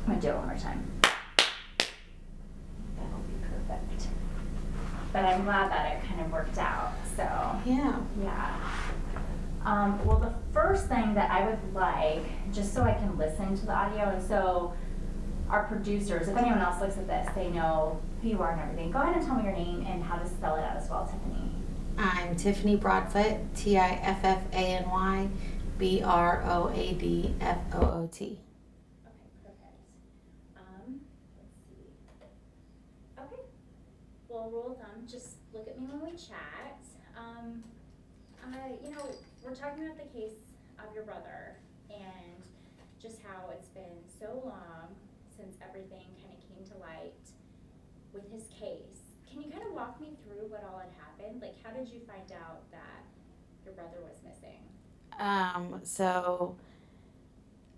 I'm going to do it one more time. That'll be perfect. But I'm glad that it kind of worked out. So, Yeah. Well, the first thing that I would like, just so I can listen to the audio, and so our producers, if anyone else looks at this, they know who you are and everything. Go ahead and tell me your name and how to spell it out as well, Tiffany. I'm Tiffany Broadfoot, Tiffany Broadfoot. Okay, perfect. Let's see. Okay. Well, rule of thumb, just look at me when we chat. We're talking about the case of your brother and just how it's been so long since everything kind of came to light with his case. Can you kind of walk me through what all had happened? Like, how did you find out that your brother was missing? So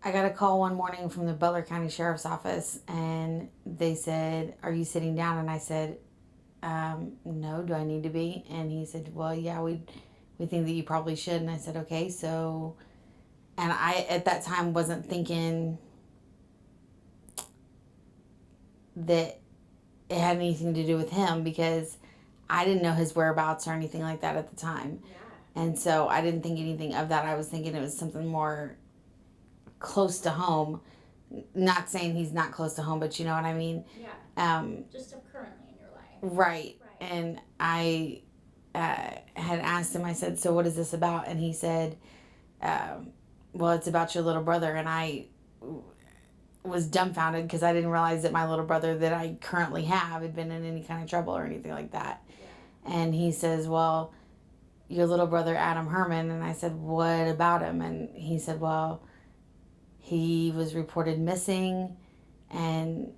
I got a call one morning from the Butler County Sheriff's Office, and they said, "Are you sitting down?" And I said, "No, do I need to be?" And he said, "Well, yeah, we think that you probably should." And I said, "Okay." So, and I at that time wasn't thinking that it had anything to do with him, because I didn't know his whereabouts or anything like that at the time. Yeah. And so I didn't think anything of that. I was thinking it was something more close to home. Not saying he's not close to home, but you know what I mean? Yeah. Just currently in your life. Right. And I had asked him, I said, "So what is this about?" And he said, "Well, it's about your little brother." And I was dumbfounded because I didn't realize that my little brother that I currently have had been in any kind of trouble or anything like that. Yeah. And he says, "Well, your little brother, Adam Herrman." And I said, "What about him?" And he said, "Well, he was reported missing." And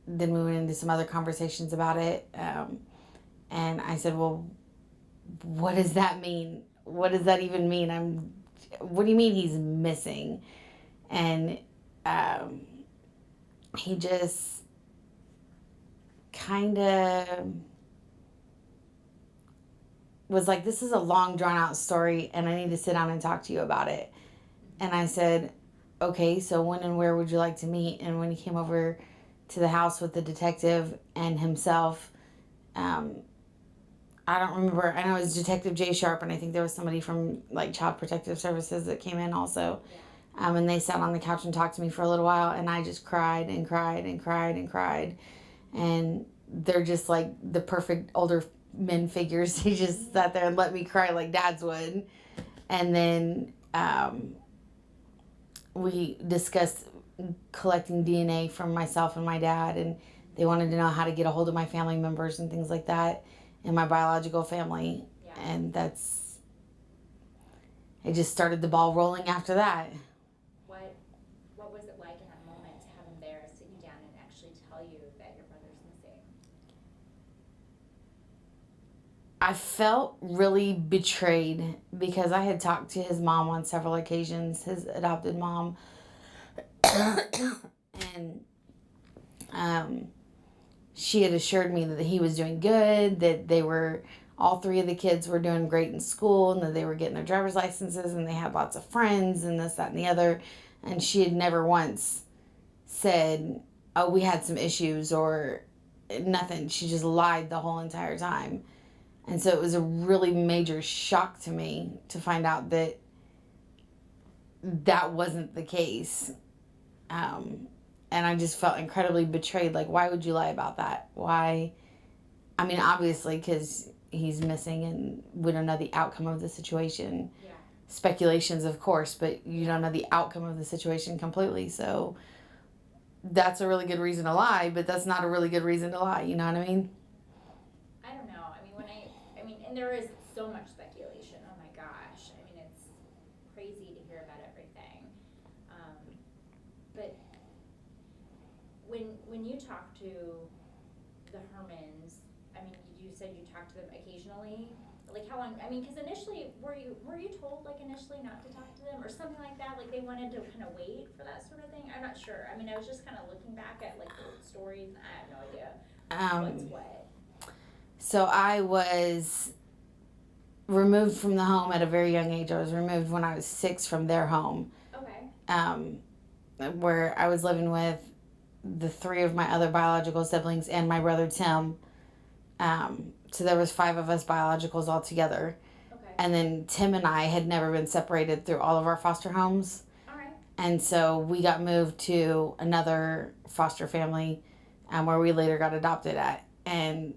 then we went into some other conversations about it. And I said, "Well, what does that mean? What does that even mean? What do you mean he's missing?" And he just kind of was like, "This is a long, drawn out story, and I need to sit down and talk to you about it." And I said, "Okay, so when and where would you like to meet?" And when he came over to the house with the detective and himself, I don't remember. I know it was Detective Jay Sharp, and I think there was somebody from like Child Protective Services that came in also. And they sat on the couch and talked to me for a little while, and I just cried and cried and cried and cried. And they're just like the perfect older men figures. They just sat there and let me cry like dads would. And then we discussed collecting DNA from myself and my dad, and they wanted to know how to get a hold of my family members and things like that in my biological family. Yeah. And it just started the ball rolling after that. What was it like in that moment to have him there, sit you down, and actually tell you that your brother's missing? I felt really betrayed because I had talked to his mom on several occasions, his adopted mom. And she had assured me that he was doing good, that all three of the kids were doing great in school, and that they were getting their driver's licenses, and they had lots of friends, and this, that, and the other. And she had never once said, "Oh, we had some issues," or nothing. She just lied the whole entire time. And so it was a really major shock to me to find out that that wasn't the case. And I just felt incredibly betrayed. Like, why would you lie about that? Why? I mean, obviously, because he's missing and we don't know the outcome of the situation. Yeah. Speculations, of course, but you don't know the outcome of the situation completely. So that's a really good reason to lie, but that's not a really good reason to lie. You know what I mean? I don't know. And there is so much speculation. Oh my gosh. I mean, it's crazy to hear about everything. But when you talk to the Hermans, I mean, you said you talk to them occasionally. Like, how long? I mean, because initially, were you told like initially not to talk to them or something like that? Like they wanted to kind of wait for that sort of thing. I'm not sure. I mean, I was just kind of looking back at like the old stories. I have no idea what's what. So I was removed from the home at a very young age. I was removed when I was 6 from their home. Okay. Where I was living with the 3 of my other biological siblings and my brother Tim. So there was 5 of us biologicals all together. Okay. And then Tim and I had never been separated through all of our foster homes. All right. And so we got moved to another foster family where we later got adopted at. And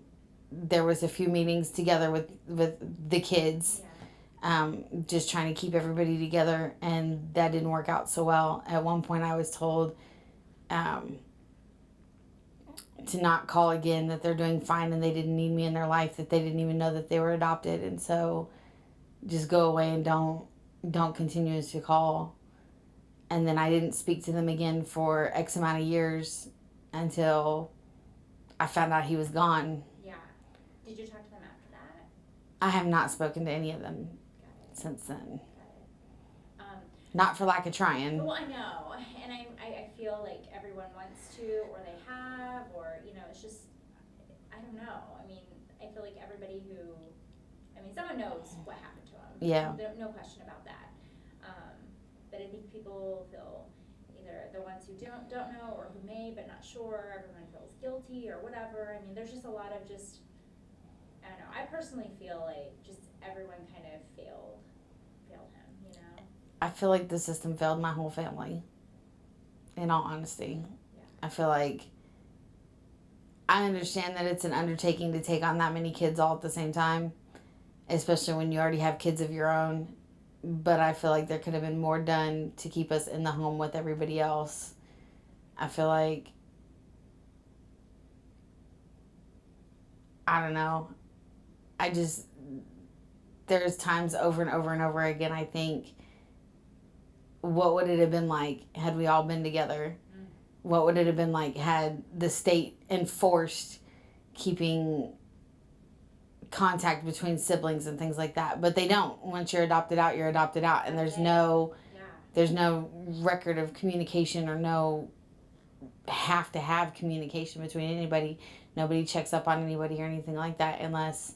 there was a few meetings together with the kids, just trying to keep everybody together. And that didn't work out so well. At one point I was told to not call again, that they're doing fine and they didn't need me in their life, that they didn't even know that they were adopted. And so just go away and don't continue to call. And then I didn't speak to them again for X amount of years until I found out he was gone. Yeah. Did you talk to them after that? I have not spoken to any of them since then. Got it. Not for lack of trying. Well, I know. And I feel like everyone wants to, or they have, or, you know, it's just, I don't know. I mean, I feel like everybody someone knows what happened to them. Yeah. No question about that. But I think people feel either the ones who don't know or who may but not sure, everyone feels guilty or whatever. I mean, there's just a lot of I don't know. I personally feel like just everyone kind of failed him, you know? I feel like the system failed my whole family, in all honesty. Yeah. I feel like I understand that it's an undertaking to take on that many kids all at the same time, especially when you already have kids of your own. But I feel like there could have been more done to keep us in the home with everybody else. I feel like, I don't know. There's times over and over and over again, I think, what would it have been like had we all been together? What would it have been like had the state enforced keeping contact between siblings and things like that? But they don't. Once you're adopted out, you're adopted out, and there's no record of communication or no have to have communication between anybody. Nobody checks up on anybody or anything like that unless,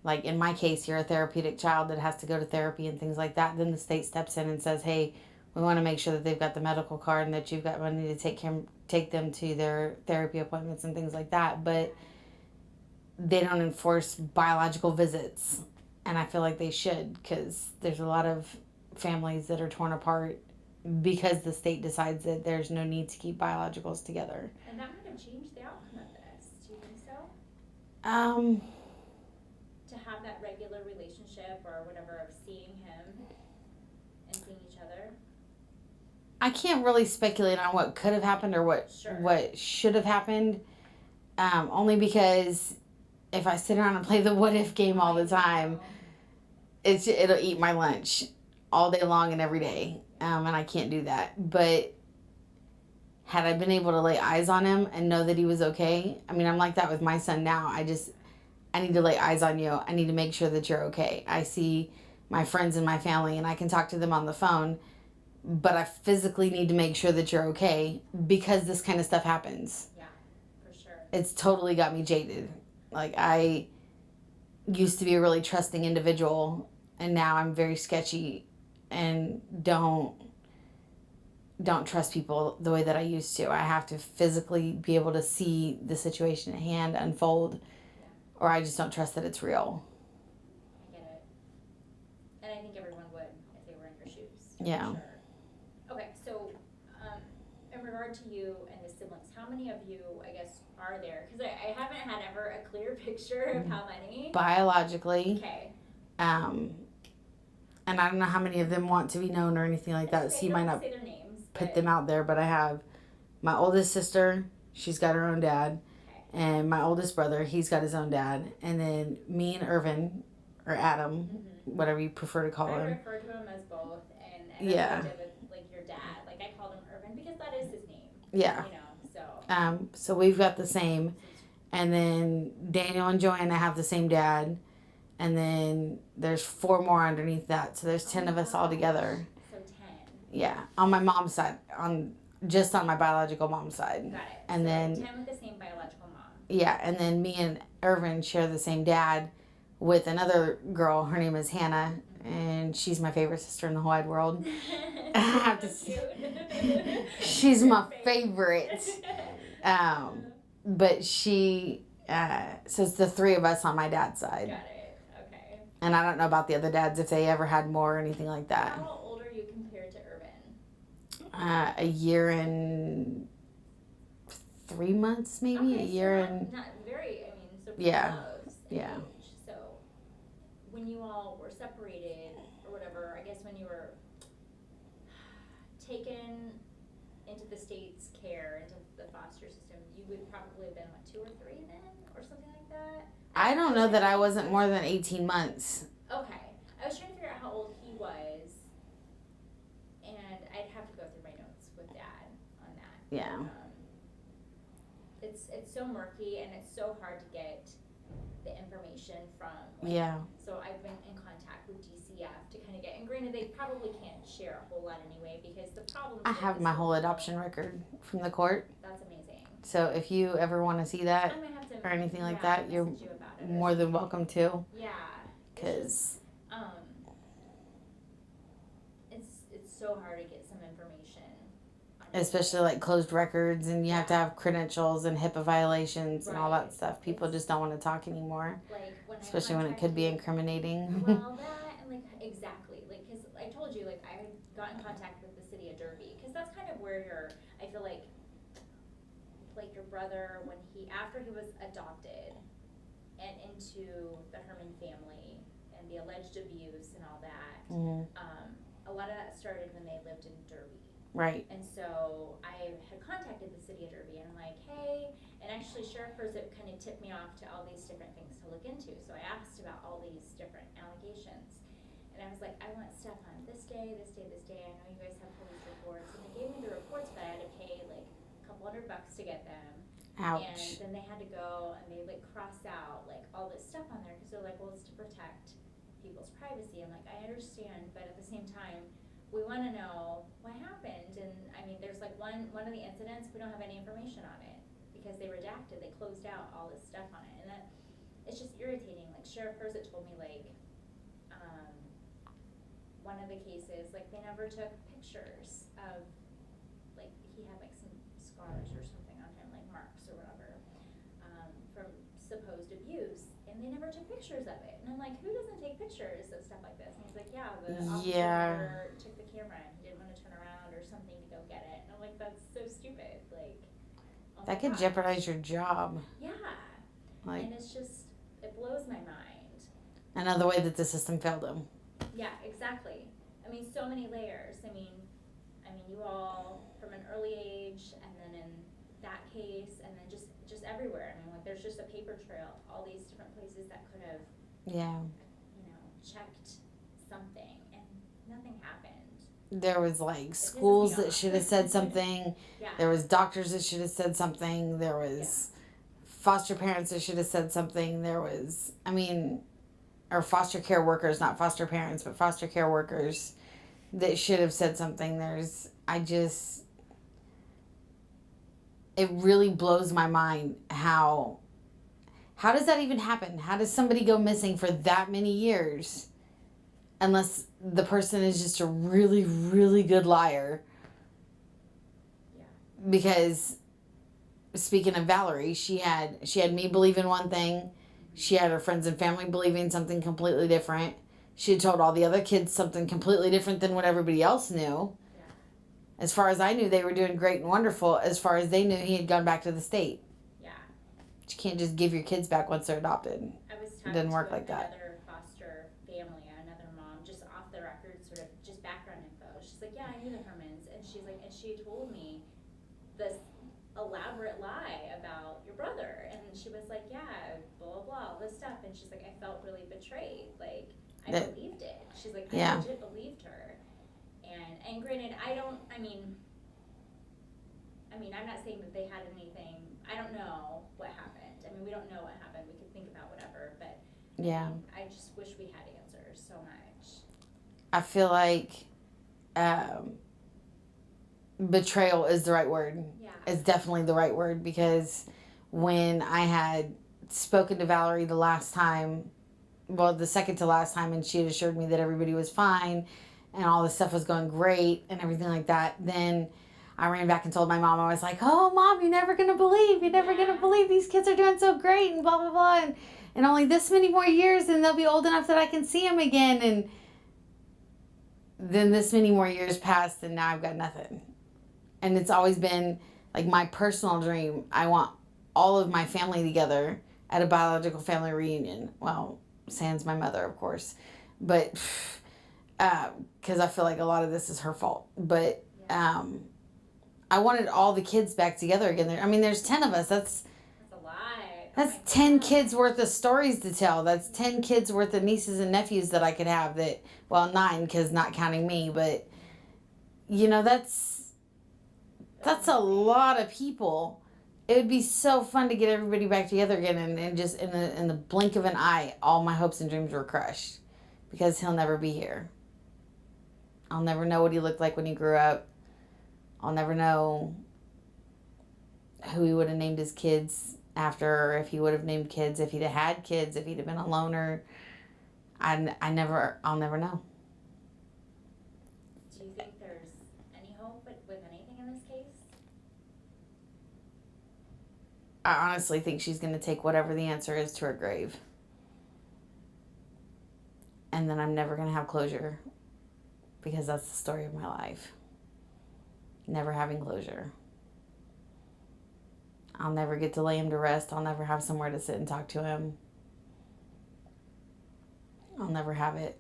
like in my case, you're a therapeutic child that has to go to therapy and things like that. Then the state steps in and says, hey, we want to make sure that they've got the medical card and that you've got money to take them to their therapy appointments and things like that. But they don't enforce biological visits, and I feel like they should, because there's a lot of families that are torn apart because the state decides that there's no need to keep biologicals together. And that might have changed the outcome of this. Do you think so? To have that regular relationship or whatever of seeing him and seeing each other? I can't really speculate on what could have happened or what should have happened, only because if I sit around and play the what if game all the time, it'll eat my lunch all day long and every day, and I can't do that. But had I been able to lay eyes on him and know that he was okay, I mean, I'm like that with my son now. I need to lay eyes on you. I need to make sure that you're okay. I see my friends and my family, and I can talk to them on the phone, but I physically need to make sure that you're okay because this kind of stuff happens. Yeah, for sure. It's totally got me jaded. Like, I used to be a really trusting individual, and now I'm very sketchy and don't trust people the way that I used to. I have to physically be able to see the situation at hand unfold, or I just don't trust that it's real. I get it. And I think everyone would if they were in your shoes. Yeah. For sure. Okay, so in regard to you and the siblings, how many of you, I guess, are there? Because I haven't had ever a clear picture of how many. Biologically. Okay. And I don't know how many of them want to be known or anything like that, so you might not say their names, put them out there, but I have my oldest sister, she's got her own dad, and my oldest brother, he's got his own dad, and then me and Irvin, or Adam, whatever you prefer to call him. I refer to him as both, and that's what I did with, like, your dad. Like, I called him Irvin because that is his name. Yeah. You know, so. So we've got the same, and then Daniel and Joanna have the same dad, and then there's 4 more underneath that, so there's 10 of us all together. So 10. Yeah, on my mom's side, just on my biological mom's side. Got it. And so then 10 with the same biological mom. Yeah, and then me and Irvin share the same dad with another girl. Her name is Hannah, and she's my favorite sister in the whole wide world. I have to say, she's my favorite. But she, so it's the three of us on my dad's side. Got it. Okay. And I don't know about the other dads if they ever had more or anything like that. How old are you compared to Irvin? A year and 3 months, maybe. Okay, a year so and not very. I mean, so pretty Yeah. close in Yeah. age. So when you all were separated or whatever, I guess when you were taken into the state's care, into the foster system, you would probably have been, what, 2 or 3 then? Or something like that? I don't know that I wasn't more than 18 months. Okay. I was trying to figure out how old he was, and I'd have to go through my notes with Dad on that. Yeah. It's so murky, and it's so hard to get the information from. Like, Yeah. So I've been in contact with DCF to kind of get, and granted, they probably can't share a whole lot anyway, because the problem. I have my whole adoption record from the court. That's amazing. So if you ever want to see that I might have to, or anything like yeah, that, you're message you about it or more than welcome to. Yeah. Because It's so hard to get some information. especially like closed records, and you have to have credentials and HIPAA violations and all that Right. stuff. People just don't want to talk anymore, Like when especially I when it could be contacted- incriminating. Well, that and like exactly, like, because I told you, like, I got in contact with the city of Derby, because that's kind of where I feel like your brother, when after he was adopted and into the Herrman family and the alleged abuse and all that, Mhm. a lot of that started when they lived in Derby. Right. And so I had contacted the city of Derby, and I'm like, hey, and actually Sheriff Herzog kind of tipped me off to all these different things to look into. So I asked about all these different allegations. And I was like, I want stuff on this day, this day, this day. I know you guys have police reports. And they gave me the reports, but I had to pay like a couple $100 to get them. Ouch. And then they had to go and they like cross out like all this stuff on there, because they're like, well, it's to protect people's privacy. I'm like, I understand, but at the same time, we want to know what happened. And I mean, there's like one of the incidents, we don't have any information on it because they redacted, they closed out all this stuff on it. And that, it's just irritating. Like Sheriff Herzog told me, like, one of the cases, like they never took pictures of, like he had like some scars or something on him, like marks or whatever, from supposed abuse. And they never took pictures of it. And I'm like, who doesn't take pictures of stuff like this? And he's like, yeah, the officer never took the camera and he didn't want to turn around or something to go get it. And I'm like, that's so stupid. Like, oh That my could gosh. jeopardize your job. Yeah. Like, And it's just, it blows my mind. another way that the system failed them. Yeah, exactly. I mean, so many layers. I mean, you all from an early age, and then in that case, and then just everywhere. I mean, like there's just a paper trail, all these different places that could have, Yeah. Checked something, and nothing happened. There was like schools that should have said something. Yeah. There was doctors that should have said something. There was foster parents that should have said something. There was, or foster care workers, not foster parents, but foster care workers that should have said something. It really blows my mind how does that even happen? How does somebody go missing for that many years? Unless the person is just a really, really good liar. Yeah. Because speaking of Valerie, she had me believing one thing. She had her friends and family believing something completely different. She had told all the other kids something completely different than what everybody else knew. Yeah. As far as I knew, they were doing great and wonderful. As far as they knew, he had gone back to the state. Yeah. But you can't just give your kids back once they're adopted. I was It talking doesn't to work like that. another foster family, another mom, just off the record, sort of just background info. She's like, yeah, I knew the Hermans, and she's like, and she told me this elaborate lie about your brother, and she was like, yeah, blah blah blah, all this stuff, and she's like, I felt really betrayed, like I believed it. She's like, I legit believed her, and granted, I'm not saying that they had anything. I don't know what happened. I mean, we don't know what happened. We could think about whatever, but Yeah. I just wish we had answers so much. I feel like betrayal is the right word. Yeah. It's definitely the right word, because when I had spoken to Valerie the second to last time, and she had assured me that everybody was fine and all this stuff was going great and everything like that, then I ran back and told my mom. I was like, "Oh, Mom, you're never gonna believe. You're never gonna believe these kids are doing so great and blah blah blah." And only this many more years, and they'll be old enough that I can see them again. And then this many more years passed, and now I've got nothing. And it's always been like my personal dream. I want all of my family together at a biological family reunion. Well, sans my mother, of course, but because I feel like a lot of this is her fault. But I wanted all the kids back together again. I mean, there's 10 of us. That's a lot. That's 10 kids worth of stories to tell. That's 10 kids worth of nieces and nephews that I could have. That, well, 9 because not counting me, but you know, that's a lot of people. It would be so fun to get everybody back together again, and just in the blink of an eye, all my hopes and dreams were crushed because he'll never be here. I'll never know what he looked like when he grew up. I'll never know who he would have named his kids after, or if he would have named kids, if he'd have had kids, if he'd have been a loner. I'll never know. Do you think there's any hope with anything in this case? I honestly think she's going to take whatever the answer is to her grave. And then I'm never going to have closure, because that's the story of my life. Never having closure. I'll never get to lay him to rest. I'll never have somewhere to sit and talk to him. I'll never have it.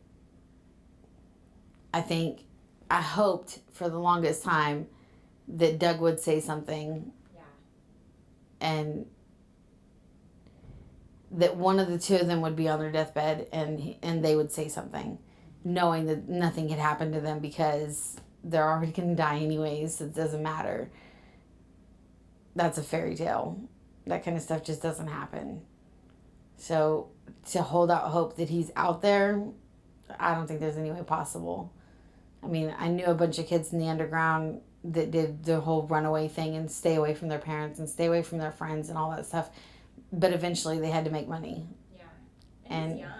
I hoped for the longest time that Doug would say something. Yeah. And that one of the two of them would be on their deathbed and they would say something, knowing that nothing had happened to them because they're already going to die anyways. So it doesn't matter. That's a fairy tale. That kind of stuff just doesn't happen. So to hold out hope that he's out there, I don't think there's any way possible. I mean, I knew a bunch of kids in the underground that did the whole runaway thing and stay away from their parents and stay away from their friends and all that stuff. But eventually they had to make money. Yeah. And he's young.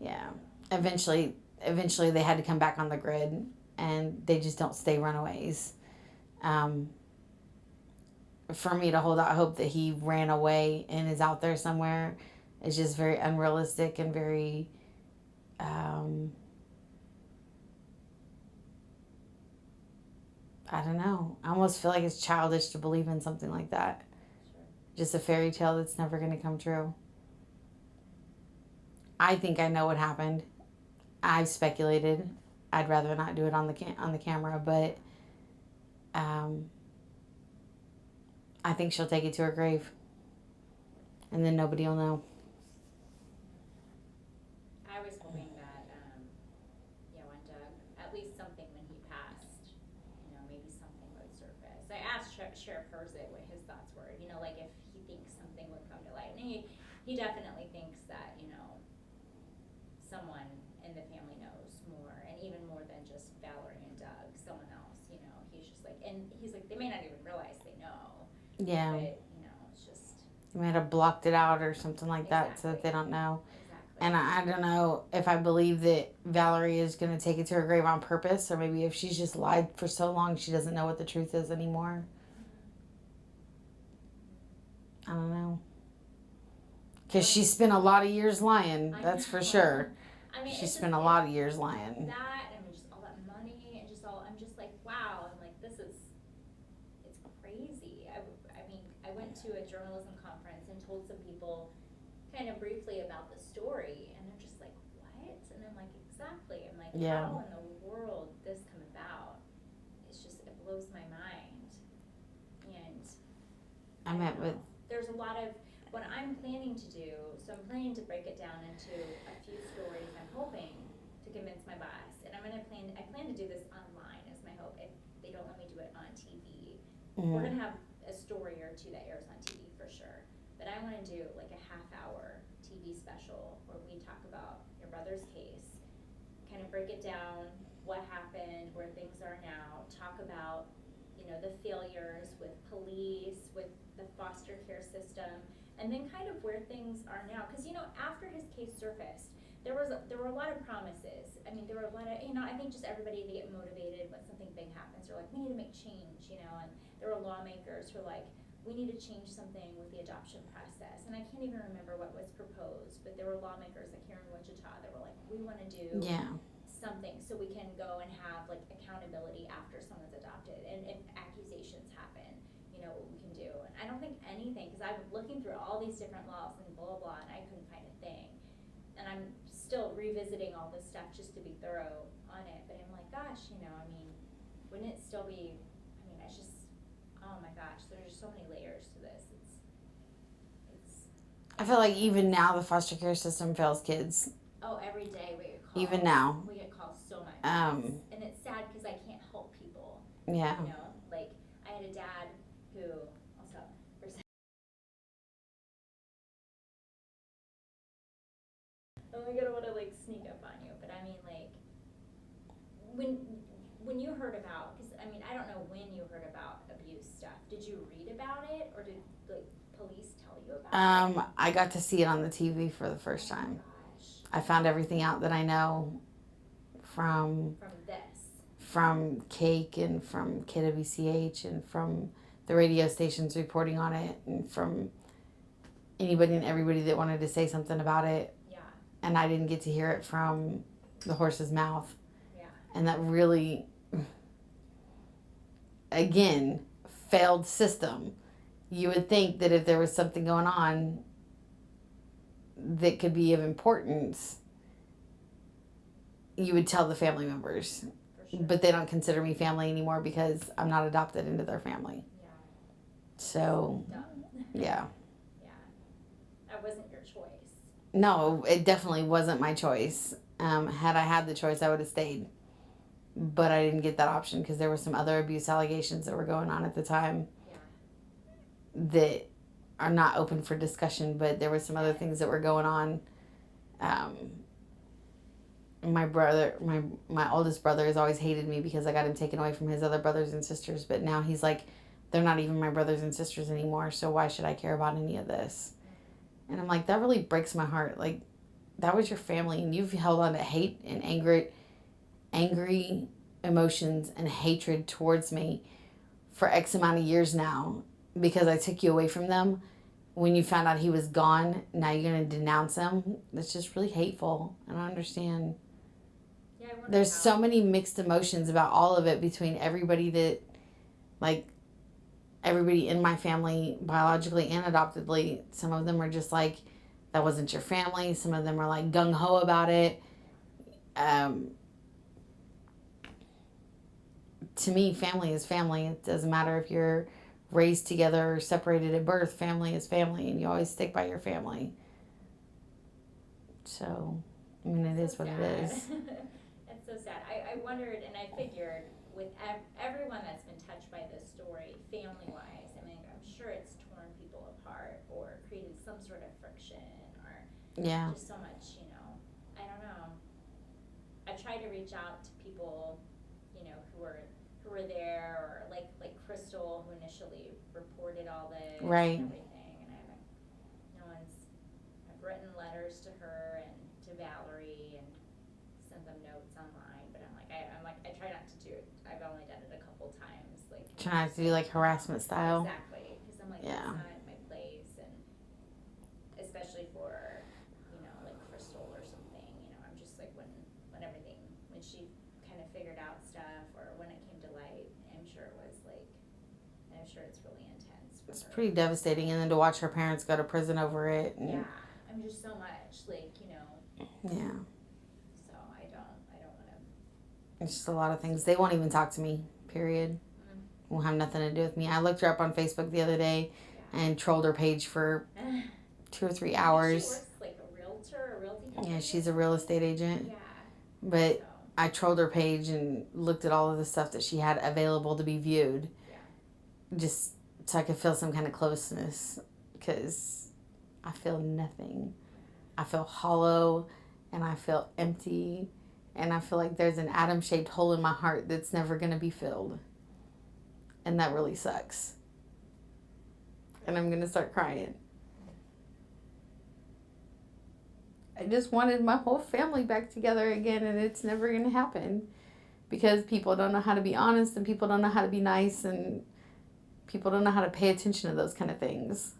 Yeah. Eventually they had to come back on the grid, and they just don't stay runaways. For me to hold out hope that he ran away and is out there somewhere is just very unrealistic and very I don't know. I almost feel like it's childish to believe in something like that. Sure. Just a fairy tale that's never going to come true. I think I know what happened. I've speculated. I'd rather not do it on the camera, but I think she'll take it to her grave, and then nobody will know. I was hoping that, when Doug, at least something when he passed, maybe something would surface. I asked Sheriff Herzig what his thoughts were, like if he thinks something would come to light. And he definitely thinks that, someone in the family knows more, and even more than just Valerie and Doug, someone else, he's just like, and he's like, they may not even realize they know. Yeah. But, it's just. They might have blocked it out or something like that so that they don't know. Exactly. And I don't know if I believe that Valerie is going to take it to her grave on purpose, or maybe if she's just lied for so long she doesn't know what the truth is anymore. I don't know. Because she spent a lot of years lying, that's for sure. I mean, she spent a lot of years lying. That, I mean, just all that money, and I'm just like, wow, I'm like, it's crazy. I went to a journalism conference and told some people kind of briefly about the story, and they're just like, what? And I'm like, exactly. I'm like, yeah. How in the world did this come about? It blows my mind. And there's a lot of, what I'm planning to do, so I'm planning to break it down into a few stories I'm hoping to convince my boss. And I plan to do this online is my hope, if they don't let me do it on TV. Mm-hmm. We're going to have a story or two that airs on TV for sure. But I want to do like a half-hour TV special where we talk about your brother's case, kind of break it down, what happened, where things are now, talk about, the failures with police, with the foster care system, and then kind of where things are now. Because, after his case surfaced, there were a lot of promises. I mean, there were a lot of, I think just everybody, they get motivated when something big happens. They're like, we need to make change, and there were lawmakers who were like, we need to change something with the adoption process. And I can't even remember what was proposed, but there were lawmakers like here in Wichita that were like, we want to do something so we can go and have like accountability after someone's adopted, and if accusations happen, what we can do. And I don't think anything, because I was looking through all these different laws and blah blah blah, and I couldn't find a thing. And I'm still revisiting all this stuff just to be thorough on it. But I'm like, gosh, wouldn't it still be? It's just, oh my gosh, there's just so many layers to this. It's. I feel like even now the foster care system fails kids. Oh, every day we get calls. Even now. We get calls so much. And it's sad because I can't help people. Yeah. Like I had a dad who also. Oh my god, I want to like sneak up on you, but like when you heard about, because I don't know when you heard about abuse stuff. Did you read about it, or did like police tell you about it? I got to see it on the TV for the first time. Gosh. I found everything out that I know from Cake and from KWCH and from the radio stations reporting on it and from anybody and everybody that wanted to say something about it. Yeah. And I didn't get to hear it from the horse's mouth. Yeah. And that really, again, failed system. You would think that if there was something going on that could be of importance, you would tell the family members. Sure. But they don't consider me family anymore because I'm not adopted into their family. Yeah. So, Dumb. Yeah. Yeah. That wasn't your choice. No, it definitely wasn't my choice. Had I had the choice, I would have stayed. But I didn't get that option because there were some other abuse allegations that were going on at the time. Yeah. That are not open for discussion, but there were some other things that were going on. My brother, my oldest brother has always hated me because I got him taken away from his other brothers and sisters, but now he's like, they're not even my brothers and sisters anymore, so why should I care about any of this? And I'm like, that really breaks my heart. Like, that was your family, and you've held on to hate and angry emotions and hatred towards me for X amount of years now because I took you away from them. When you found out he was gone, now you're going to denounce him. That's just really hateful. I don't understand. Yeah, There's so many mixed emotions about all of it between everybody that, like, everybody in my family, biologically and adoptedly. Some of them are just like, that wasn't your family. Some of them are like gung-ho about it. To me, family is family. It doesn't matter if you're raised together or separated at birth. Family is family, and you always stick by your family. So, it is what it is. It's so sad. I wondered, and I figured with everyone that's been touched by this story, family-wise, I'm sure it's torn people apart or created some sort of friction or just so much, I don't know. I tried to reach out to people, who were there, or like Crystal, who initially reported all this Right. and everything, and I've written letters to her and to Valerie and sent them notes online, but I try not to do it. I've only done it a couple times, Try not to do like harassment style. Exactly, because I'm like, that's not my place, and especially for like Crystal or something, I'm just like when she kind of figured out stuff or when it came to light, I'm sure it's really intense for It's her. pretty devastating, and then to watch her parents go to prison over it. And Yeah, just so much, Yeah. So I don't want to. It's just a lot of things. They won't even talk to me, period. Mm-hmm. Won't have nothing to do with me. I looked her up on Facebook the other day and trolled her page for 2 or 3 hours. She works like a realty company? Yeah, she's a real estate agent. Yeah. But So. I trolled her page and looked at all of the stuff that she had available to be viewed. Yeah. Just so I could feel some kind of closeness. Because I feel nothing. I feel hollow and I feel empty. And I feel like there's an atom-shaped hole in my heart that's never going to be filled. And that really sucks. And I'm going to start crying. I just wanted my whole family back together again, and it's never going to happen because people don't know how to be honest, and people don't know how to be nice, and people don't know how to pay attention to those kind of things.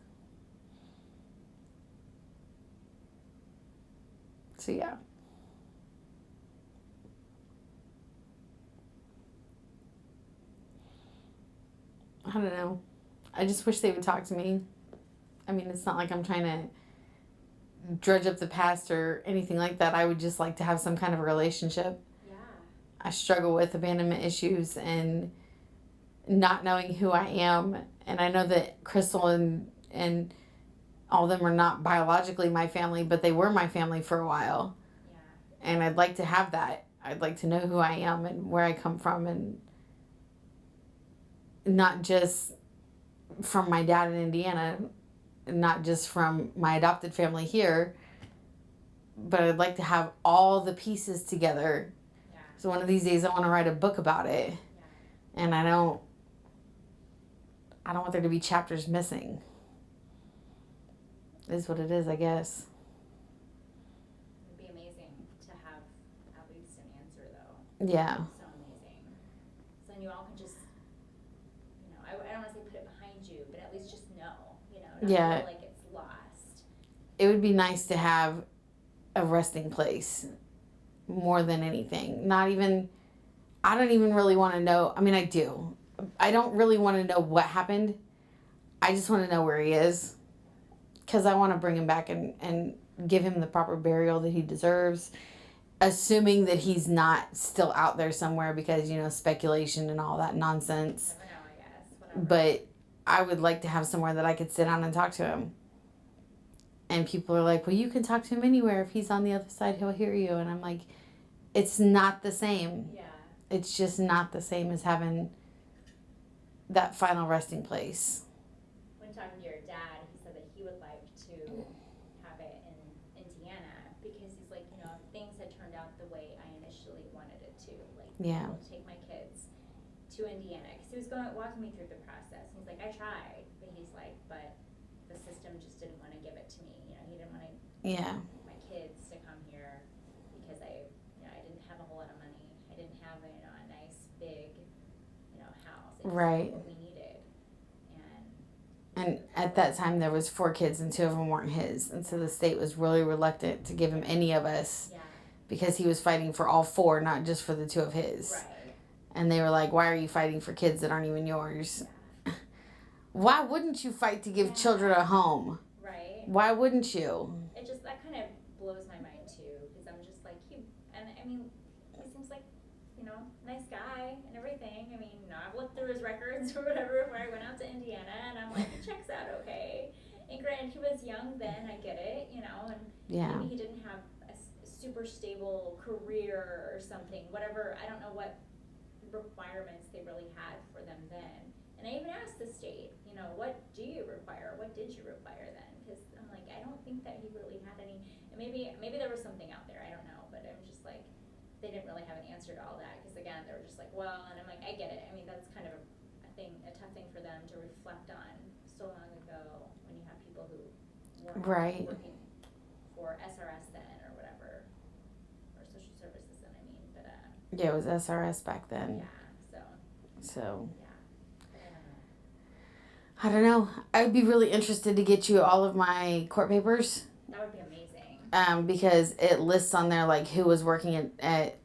So, yeah. I don't know. I just wish they would talk to me. I mean, it's not like I'm trying to dredge up the past or anything like that. I would just like to have some kind of a relationship. Yeah. I struggle with abandonment issues and not knowing who I am. And I know that Crystal and all of them are not biologically my family, but they were my family for a while. Yeah. And I'd like to have that. I'd like to know who I am and where I come from, and not just from my dad in Indiana, not just from my adopted family here, but I'd like to have all the pieces together. Yeah. So one of these days I want to write a book about it. Yeah. And I don't want there to be chapters missing. It is what it is, I guess. It'd be amazing to have at least an answer, though. Yeah. So amazing. So then you all can just, I don't want to say put it behind you, but at least just know, not Yeah. feel like it's lost. It would be nice to have a resting place more than anything. I don't even really want to know. I mean, I do. I don't really want to know what happened. I just want to know where he is. Because I want to bring him back and give him the proper burial that he deserves. Assuming that he's not still out there somewhere because, speculation and all that nonsense. Never know, I guess. Whatever. But I would like to have somewhere that I could sit down and talk to him. And people are like, well, you can talk to him anywhere. If he's on the other side, he'll hear you. And I'm like, it's not the same. Yeah. It's just not the same as having that final resting place. When talking to your dad, he said that he would like to have it in Indiana because he's like, things had turned out the way I initially wanted it to. Like, Yeah. to take my kids to Indiana. Because he was walking me through the process. He's like, I tried. But he's like, but the system just didn't want to give it to me. He didn't want to Yeah. my kids to come here because I didn't have a whole lot of money. I didn't have a nice big, house. It just Right. wasn't what we needed. And at that time, there was 4 kids, and 2 of them weren't his. And so the state was really reluctant to give him any of us Yeah. because he was fighting for all 4, not just for the 2 of his. Right. And they were like, why are you fighting for kids that aren't even yours? Yeah. Why wouldn't you fight to give children a home? Right. Why wouldn't you? That kind of blows my mind too, because I'm just like, he seems like, nice guy and everything. I've looked through his records or whatever where I went out to Indiana, and I'm like, it checks out okay. And granted, he was young then, I get it, and Yeah. maybe he didn't have a super stable career or something, whatever. I don't know what requirements they really had for them then. And I even asked the state, what do you require? What did you require then? Because I'm like, I don't think that he really had any. And maybe there was something out there. I don't know. But I'm just like, they didn't really have an answer to all that. Because again, they were just like, well, and I'm like, I get it. That's kind of a tough thing for them to reflect on so long ago when you have people who weren't Right. working for SRS then or whatever, or social services then. But Yeah, it was SRS back then. yeah. So. Yeah. I don't know. I would be really interested to get you all of my court papers. That would be amazing. Because it lists on there like who was working at